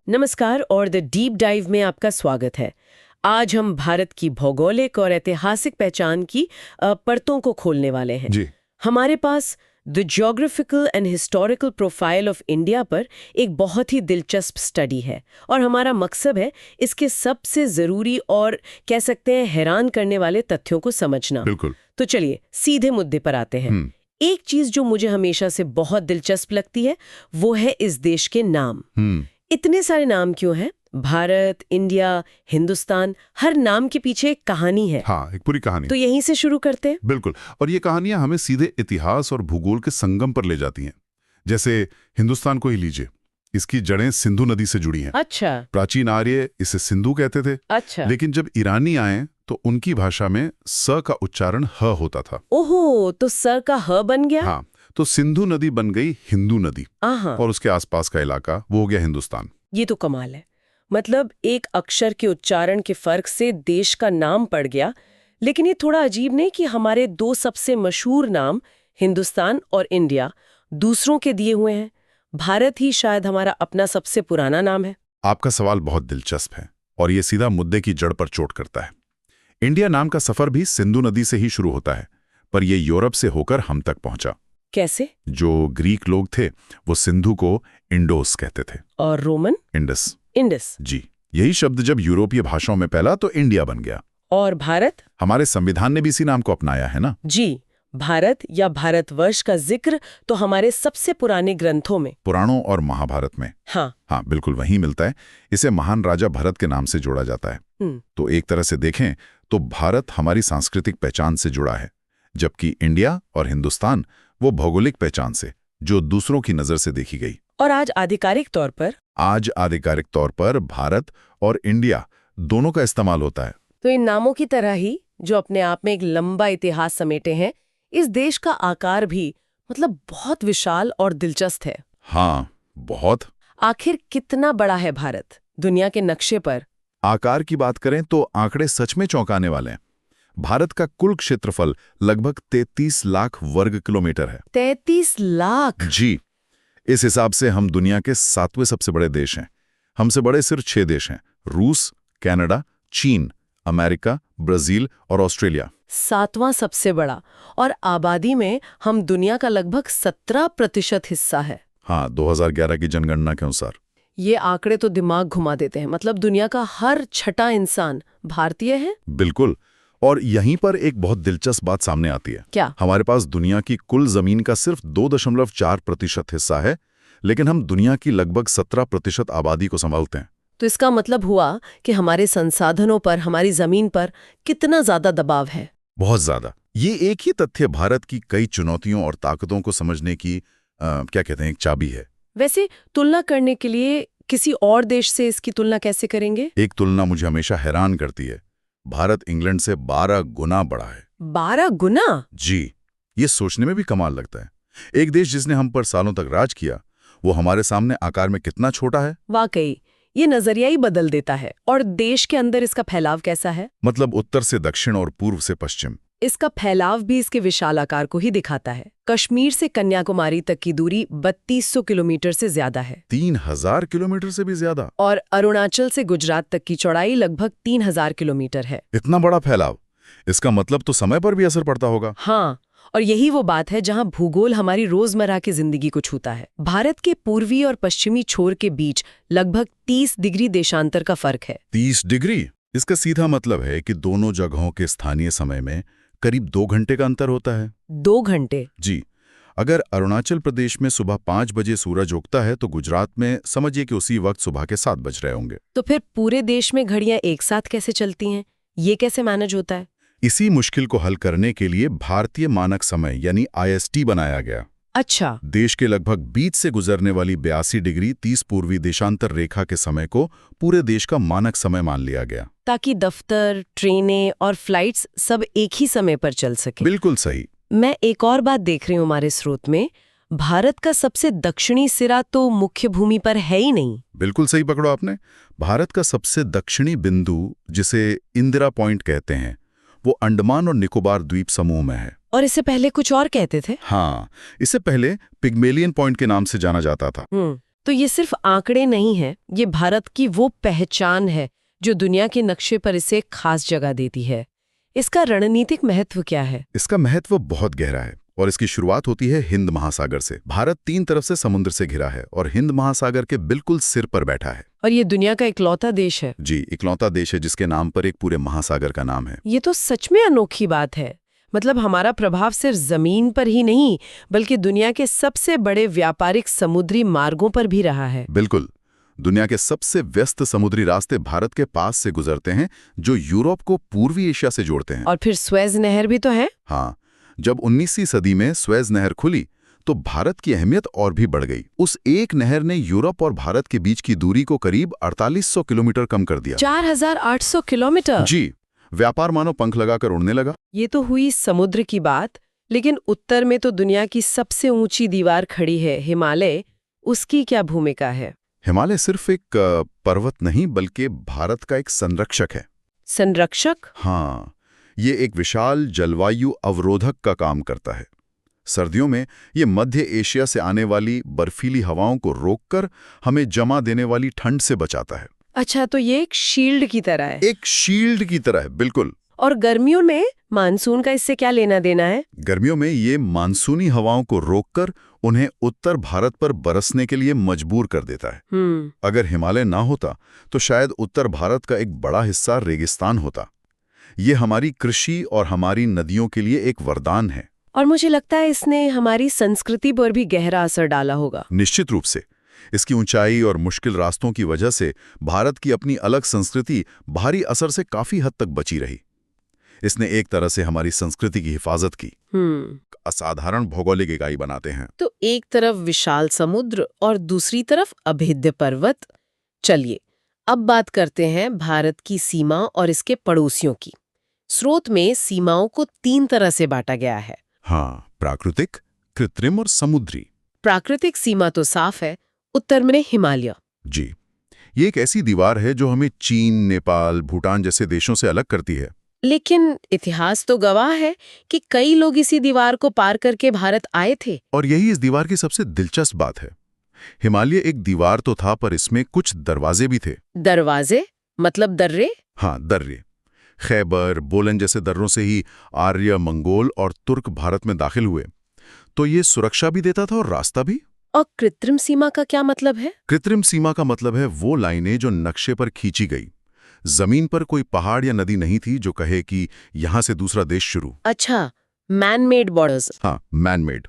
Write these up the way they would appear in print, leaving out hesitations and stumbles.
नमस्कार और the deep dive में आपका स्वागत है। आज हम भारत की भौगोलिक और ऐतिहासिक पहचान की परतों को खोलने वाले हैं। जी। हमारे पास the geographical and historical profile of India पर एक बहुत ही दिलचस्प स्टडी है और हमारा मकसद है इसके सबसे ज़रूरी और कह सकते हैं हैरान करने वाले तथ्यों को समझना। बिल्कुल। तो चलिए सीधे मुद्दे पर आते हैं। एक चीज़ जो मुझे हमेशा से बहुत दिलचस्प लगती है वो है इस देश के नाम। इतने सारे नाम क्यों हैं? भारत, इंडिया, हिंदुस्तान, हर नाम के पीछे एक कहानी है। हाँ, एक पूरी कहानी। तो यहीं से शुरू करते हैं। बिल्कुल। और ये कहानियां हमें सीधे इतिहास और भूगोल के संगम पर ले जाती हैं। जैसे हिंदुस्तान को ही लीजिए, इसकी जड़ें सिंधु नदी से जुड़ी हैं। अच्छा। प्राचीन आर्य इसे सिंधु कहते थे। अच्छा। लेकिन जब ईरानी आए तो उनकी भाषा में स का उच्चारण ह होता था। ओहो, तो स का ह बन गया। हाँ, तो सिंधु नदी बन गई हिंदू नदी आहा। और उसके आसपास का इलाका वो हो गया हिंदुस्तान। ये तो कमाल है। मतलब एक अक्षर के उच्चारण के फर्क से देश का नाम पड़ गया। लेकिन ये थोड़ा अजीब नहीं कि हमारे दो सबसे मशहूर नाम हिंदुस्तान और इंडिया दूसरों के दिए हुए हैं। भारत ही शायद हमारा अपना सबसे पुराना नाम है। आपका सवाल बहुत दिलचस्प है और ये सीधा मुद्दे की जड़ पर चोट करता है। इंडिया नाम का सफर भी सिंधु नदी से ही शुरू होता है, पर ये यूरोप से होकर हम तक पहुंचा। कैसे? जो ग्रीक लोग थे वो सिंधु को इंडोस कहते थे और रोमन? इंडस। इंडस। जी, यही शब्द जब यूरोपीय भाषाओं में फैला तो इंडिया बन गया। और भारत? हमारे संविधान ने भी इसी नाम को अपनाया है ना। जी, भारत या भारतवर्ष का जिक्र तो हमारे सबसे पुराने ग्रंथों में, पुराणों और महाभारत में, हाँ बिल्कुल वहीं मिलता है। इसे महान राजा भरत के नाम से जोड़ा जाता है। तो एक तरह से देखें तो भारत हमारी सांस्कृतिक पहचान से जुड़ा है, जबकि इंडिया और हिंदुस्तान वो भौगोलिक पहचान से जो दूसरों की नजर से देखी गई। और आज आधिकारिक तौर पर भारत और इंडिया दोनों का इस्तेमाल होता है। तो इन नामों की तरह ही जो अपने आप में एक लंबा इतिहास समेटे हैं, इस देश का आकार भी मतलब बहुत विशाल और दिलचस्प है। हाँ, बहुत। आखिर कितना बड़ा है भारत दुनिया के नक्शे पर? आकार की बात करें तो आंकड़े सच में चौंकाने वाले हैं। भारत का कुल क्षेत्रफल लगभग 33 लाख वर्ग किलोमीटर है। 33 लाख? जी। इस हिसाब से हम दुनिया के 7वें सबसे बड़े देश हैं। हमसे बड़े सिर्फ 6 देश हैं: रूस, कनाडा, चीन, अमेरिका, ब्राजील और ऑस्ट्रेलिया। 7वां सबसे बड़ा, और आबादी में हम दुनिया का लगभग 17% हिस्सा है। हाँ, 2011 की जनगणना के अनुसार। ये आंकड़े तो दिमाग घुमा देते हैं। मतलब दुनिया का हर छठा इंसान भारतीय है। बिल्कुल। और यहीं पर एक बहुत दिलचस्प बात सामने आती है। क्या? हमारे पास दुनिया की कुल जमीन का सिर्फ 2.4% हिस्सा है, लेकिन हम दुनिया की लगभग 17% आबादी को संभालते हैं। तो इसका मतलब हुआ कि हमारे संसाधनों पर, हमारी जमीन पर कितना ज्यादा दबाव है। बहुत ज्यादा। ये एक ही तथ्य भारत की कई चुनौतियों और ताकतों को समझने की क्या कहते हैं, एक चाबी है। वैसे तुलना करने के लिए किसी और देश से इसकी तुलना कैसे करेंगे? एक तुलना मुझे हमेशा हैरान करती है। भारत इंग्लैंड से 12 गुना बड़ा है। 12 गुना? जी, ये सोचने में भी कमाल लगता है। एक देश जिसने हम पर सालों तक राज किया, वो हमारे सामने आकार में कितना छोटा है। वाकई ये नजरिया ही बदल देता है। और देश के अंदर इसका फैलाव कैसा है? मतलब उत्तर से दक्षिण और पूर्व से पश्चिम। इसका फैलाव भी इसके विशाल आकार को ही दिखाता है। कश्मीर से कन्याकुमारी तक की दूरी 3200 किलोमीटर से ज्यादा है। 3000 किलोमीटर से भी ज्यादा। और अरुणाचल से गुजरात तक की चौड़ाई लगभग 3000 किलोमीटर है। इतना बड़ा फैलाव, इसका मतलब तो समय पर भी असर पड़ता होगा। हाँ, और यही वो बात है जहाँ भूगोल हमारी रोजमर्रा की जिंदगी को छूता है। भारत के पूर्वी और पश्चिमी छोर के बीच लगभग 30 डिग्री देशांतर का फर्क है। 30 डिग्री? इसका सीधा मतलब है कि दोनों जगहों के स्थानीय समय में करीब 2 घंटे का अंतर होता है। 2 घंटे? जी। अगर अरुणाचल प्रदेश में सुबह 5 बजे सूरज उगता है तो गुजरात में समझिए कि उसी वक्त सुबह के 7 बज रहे होंगे। तो फिर पूरे देश में घड़ियां एक साथ कैसे चलती हैं? ये कैसे मैनेज होता है? इसी मुश्किल को हल करने के लिए भारतीय मानक समय यानी IST बनाया गया। अच्छा। देश के लगभग बीच से गुजरने वाली 82 डिग्री 30 पूर्वी देशांतर रेखा के समय को पूरे देश का मानक समय मान लिया गया, ताकि दफ्तर, ट्रेनें और फ्लाइट्स सब एक ही समय पर चल सके। बिल्कुल सही। मैं एक और बात देख रही हूँ हमारे स्रोत में, भारत का सबसे दक्षिणी सिरा तो मुख्य भूमि पर है ही नहीं। बिल्कुल सही पकड़ो आपने। भारत का सबसे दक्षिणी बिंदु, जिसे इंदिरा पॉइंट कहते हैं, वो अंडमान और निकोबार द्वीप समूह में है। और इससे पहले कुछ और कहते थे? हाँ, इससे पहले पिग्मेलियन पॉइंट के नाम से जाना जाता था। तो ये सिर्फ आंकड़े नहीं हैं, ये भारत की वो पहचान है जो दुनिया के नक्शे पर इसे एक खास जगह देती है। इसका रणनीतिक महत्व क्या है? इसका महत्व बहुत गहरा है और इसकी शुरुआत होती है हिंद महासागर से। भारत 3 तरफ से समुद्र से घिरा है और हिंद महासागर के बिल्कुल सिर पर बैठा है। और ये दुनिया का इकलौता देश है। जी, इकलौता देश है जिसके नाम पर एक पूरे महासागर का नाम है। ये तो सच में अनोखी बात है। मतलब हमारा प्रभाव सिर्फ जमीन पर ही नहीं, बल्कि दुनिया के सबसे बड़े व्यापारिक समुद्री मार्गों पर भी रहा है। बिल्कुल। दुनिया के सबसे व्यस्त समुद्री रास्ते भारत के पास से गुजरते हैं, जो यूरोप को पूर्वी एशिया से जोड़ते हैं। और फिर स्वेज नहर भी तो है। हाँ, जब 19वीं सदी में स्वेज नहर खुली तो भारत की अहमियत और भी बढ़ गई। उस एक नहर ने यूरोप और भारत के बीच की दूरी को करीब 4800 किलोमीटर कम कर दिया। 4800 किलोमीटर? जी, व्यापार मानो पंख लगाकर उड़ने लगा। ये तो हुई समुद्र की बात, लेकिन उत्तर में तो दुनिया की सबसे ऊंची दीवार खड़ी है, हिमालय। उसकी क्या भूमिका है? हिमालय सिर्फ एक पर्वत नहीं बल्कि भारत का एक संरक्षक है। संरक्षक? हाँ, ये एक विशाल जलवायु अवरोधक का काम करता है। सर्दियों में ये मध्य एशिया से आने वाली बर्फीली हवाओं को रोककर हमें जमा देने वाली ठंड से बचाता है। अच्छा, तो ये एक शील्ड की तरह है। एक शील्ड की तरह है, बिल्कुल। और गर्मियों में मानसून का इससे क्या लेना देना है? गर्मियों में ये मानसूनी हवाओं को रोककर उन्हें उत्तर भारत पर बरसने के लिए मजबूर कर देता है। अगर हिमालय ना होता तो शायद उत्तर भारत का एक बड़ा हिस्सा रेगिस्तान होता। ये हमारी कृषि और हमारी नदियों के लिए एक वरदान है। और मुझे लगता है इसने हमारी संस्कृति पर भी गहरा असर डाला होगा। निश्चित रूप से। इसकी ऊंचाई और मुश्किल रास्तों की वजह से भारत की अपनी अलग संस्कृति बाहरी असर से काफी हद तक बची रही। इसने एक तरह से हमारी संस्कृति की हिफाजत की। असाधारण भौगोलिक इकाई बनाते हैं। तो एक तरफ विशाल समुद्र और दूसरी तरफ अभेद्य पर्वत। चलिए, अब बात करते हैं भारत की सीमा और इसके पड़ोसियों की। स्रोत में सीमाओं को 3 तरह से बांटा गया है। हाँ, प्राकृतिक, कृत्रिम और समुद्री। प्राकृतिक सीमा तो साफ है, उत्तर में हिमालय। जी, ये एक ऐसी दीवार है जो हमें चीन, नेपाल, भूटान जैसे देशों से अलग करती है। लेकिन इतिहास तो गवाह है कि कई लोग इसी दीवार को पार करके भारत आए थे। और यही इस दीवार की सबसे दिलचस्प बात है। हिमालय एक दीवार तो था, पर इसमें कुछ दरवाजे भी थे। दरवाजे? मतलब दर्रे? हाँ, दर्रे। खैबर, बोलन जैसे दर्रों से ही आर्य, मंगोल और तुर्क भारत में दाखिल हुए। तो ये सुरक्षा भी देता था और रास्ता भी। और कृत्रिम सीमा का क्या मतलब है? कृत्रिम सीमा का मतलब है वो लाइनें जो नक्शे पर खींची गई। जमीन पर कोई पहाड़ या नदी नहीं थी जो कहे कि यहां से दूसरा देश शुरू। अच्छा, मैन मेड बॉर्डर्स। हाँ, मैन मेड।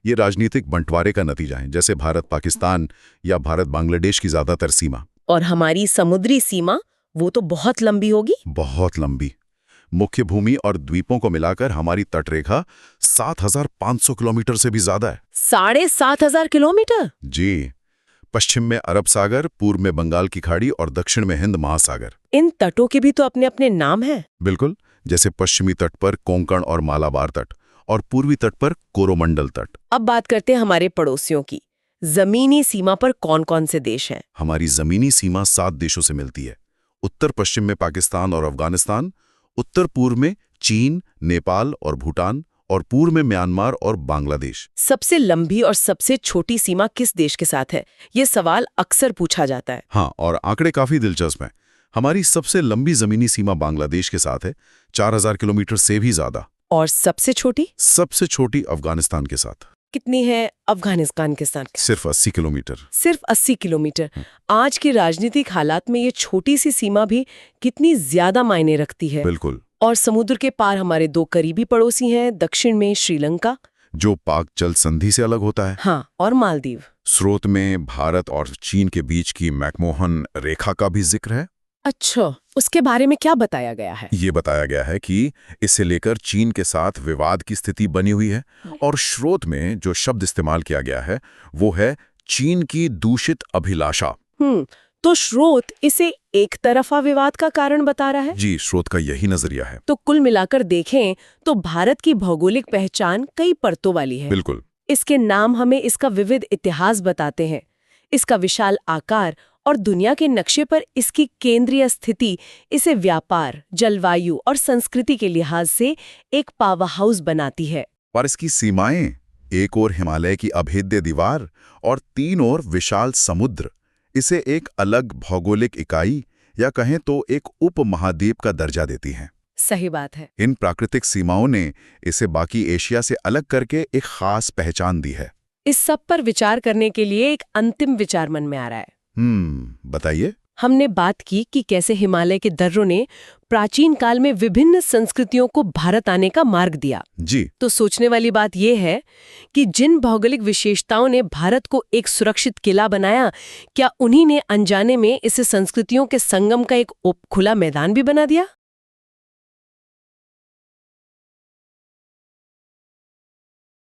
ये राजनीतिक बंटवारे का नतीजा है, जैसे भारत पाकिस्तान या भारत बांग्लादेश की ज्यादातर सीमा। और हमारी समुद्री सीमा, वो तो बहुत लंबी होगी। बहुत लंबी। मुख्य भूमि और द्वीपों को मिलाकर हमारी तटरेखा 7500 किलोमीटर से भी ज्यादा है। 7500 किलोमीटर? जी। पश्चिम में अरब सागर, पूर्व में बंगाल की खाड़ी और दक्षिण में हिंद महासागर। इन तटों के भी तो अपने अपने नाम हैं। बिल्कुल, जैसे पश्चिमी तट पर कोंकण और मालाबार तट और पूर्वी तट पर कोरोमंडल तट। अब बात करते हैं हमारे पड़ोसियों की। जमीनी सीमा पर कौन कौन से देश हैं? हमारी जमीनी सीमा 7 देशों से मिलती है। उत्तर पश्चिम में पाकिस्तान और अफगानिस्तान, उत्तर पूर्व में चीन, नेपाल और भूटान, और पूर्व में म्यांमार और बांग्लादेश। सबसे लंबी और सबसे छोटी सीमा किस देश के साथ है? ये सवाल अक्सर पूछा जाता है। हाँ, और आंकड़े काफी दिलचस्प हैं। हमारी सबसे लंबी जमीनी सीमा बांग्लादेश के साथ है, 4000 किलोमीटर से भी ज्यादा। और सबसे छोटी? सबसे छोटी अफगानिस्तान के साथ। कितनी है अफगानिस्तान के साथ? सिर्फ 80 किलोमीटर। सिर्फ 80 किलोमीटर। आज के राजनीतिक हालात में ये छोटी सी सीमा भी कितनी ज्यादा मायने रखती है। बिल्कुल। और समुद्र के पार हमारे 2 करीबी पड़ोसी हैं। दक्षिण में श्रीलंका, जो पाक जल संधि से अलग होता है। हाँ, और मालदीव। स्रोत में भारत और चीन के बीच की मैकमोहन रेखा का भी जिक्र है। अच्छा, उसके बारे में क्या बताया गया है? ये बताया गया है कि इसे लेकर चीन के साथ विवाद की स्थिति बनी हुई है, और स्रोत में जो शब्द इस्तेमाल किया गया है वो है चीन की दूषित अभिलाषा। तो स्रोत इसे एक तरफा विवाद का कारण बता रहा है? जी, स्रोत का यही नजरिया है। तो कुल मिलाकर देखें तो भारत की भौगोलिक पहचान कई परतों वाली है। बिल्कुल। इसके नाम हमें इसका विविध इतिहास बताते हैं। इसका विशाल आकार और दुनिया के नक्शे पर इसकी केंद्रीय स्थिति इसे व्यापार, जलवायु और संस्कृति के लिहाज से एक पावर हाउस बनाती है। पर इसकी सीमाएं, एक ओर हिमालय की अभेद्य दीवार और तीन ओर विशाल समुद्र इसे एक अलग भौगोलिक इकाई या कहें तो एक उपमहाद्वीप का दर्जा देती हैं। सही बात है। इन प्राकृतिक सीमाओं ने इसे बाकी एशिया से अलग करके एक खास पहचान दी है। इस सब पर विचार करने के लिए एक अंतिम विचार मन में आ रहा है। बताइए। हमने बात की कि कैसे हिमालय के दर्रों ने प्राचीन काल में विभिन्न संस्कृतियों को भारत आने का मार्ग दिया। जी। तो सोचने वाली बात यह है कि जिन भौगोलिक विशेषताओं ने भारत को एक सुरक्षित किला बनाया, क्या उन्हीं ने अनजाने में इसे संस्कृतियों के संगम का एक खुला मैदान भी बना दिया?